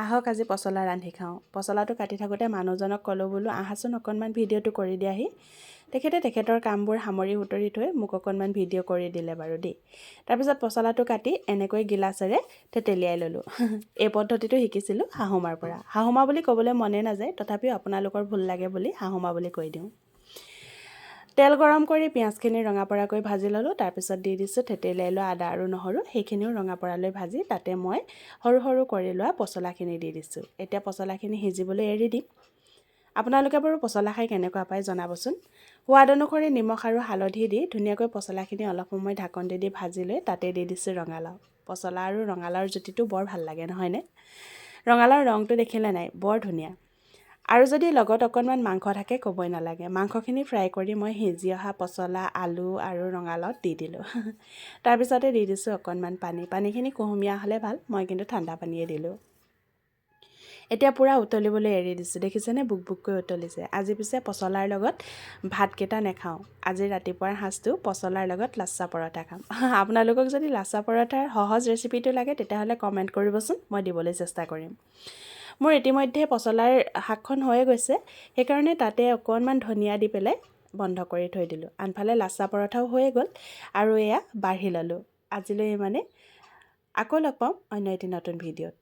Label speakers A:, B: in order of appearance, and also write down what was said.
A: আহক আজি পচলা ৰান্ধি খাওঁ। পচলাটো কাটি থাকোঁতে মানুহজনক ক'লোঁ বোলো আহাচোন অকণমান ভিডিঅ'টো কৰি দিয়াহি। তেখেতৰ কামবোৰ সামৰি সুতৰি থৈ মোক অকণমান ভিডিঅ' কৰি দিলে বাৰু দেই। তাৰপিছত পচলাটো কাটি এনেকৈ গিলাচেৰে থেতেলিয়াই ল'লোঁ। এই পদ্ধতিটো শিকিছিলোঁ শাহুমাৰ পৰা। শাহুমা বুলি ক'বলৈ মনে নাযায়, তথাপিও আপোনালোকৰ ভুল লাগে বুলি শাহুমা বুলি কৈ দিওঁ। তেল গৰম কৰি পিঁয়াজখিনি ৰঙা পৰাকৈ ভাজি ল'লোঁ। তাৰপিছত দি দিছোঁ থেতেলিয়াই লোৱা আদা আৰু নহৰু, সেইখিনিও ৰঙা পৰালৈ ভাজি তাতে মই সৰু সৰু কৰি লোৱা পচলাখিনি দি দিছোঁ। এতিয়া পচলাখিনি সিজিবলৈ এৰি দিম। আপোনালোকে বাৰু পচলা খাই কেনেকুৱা পায় জনাবচোন। সোৱাদ অনুসৰি নিমখ আৰু হালধি দি ধুনীয়াকৈ পচলাখিনি অলপ সময় ঢাকন দি ভাজি লৈ তাতে দি দিছোঁ ৰঙালাও। পচলা আৰু ৰঙালাওৰ জুতিটো বৰ ভাল লাগে নহয়নে? ৰঙালাওৰ ৰংটো দেখিলে নাই, বৰ ধুনীয়া। আৰু যদি লগত অকণমান মাংস থাকে ক'বই নালাগে। মাংসখিনি ফ্ৰাই কৰি মই সিজি অহা পচলা, আলু আৰু ৰঙালাওত দি দিলোঁ। তাৰপিছতে দি দিছোঁ অকণমান পানীখিনি কুহুমীয়া হ'লে ভাল, মই কিন্তু ঠাণ্ডা পানীয়ে দিলোঁ। এতিয়া পূৰা উতলিবলৈ এৰি দিছোঁ। দেখিছেনে বুক বুককৈ উতলিছে। আজি পিছে পচলাৰ লগত ভাতকেইটা নাখাওঁ। আজি ৰাতিপুৱাৰ সাঁজটো পচলাৰ লগত লাচ্ছা পৰঠা খাম। আপোনালোকক যদি লাচ্ছা পৰঠাৰ সহজ ৰেচিপিটো লাগে তেতিয়াহ'লে কমেণ্ট কৰিবচোন, মই দিবলৈ চেষ্টা কৰিম। মোৰ ইতিমধ্যে পচলাৰ শাকখন হৈয়ে গৈছে, সেইকাৰণে তাতে অকণমান ধনিয়া দি পেলাই বন্ধ কৰি থৈ দিলোঁ। আনফালে লাচ্ছা পৰঠাও হৈয়ে গ'ল আৰু এয়া বাঢ়ি ল'লোঁ। আজিলৈ মানে আকৌ লগ পাম অন্য এটি নতুন ভিডিঅ'ত।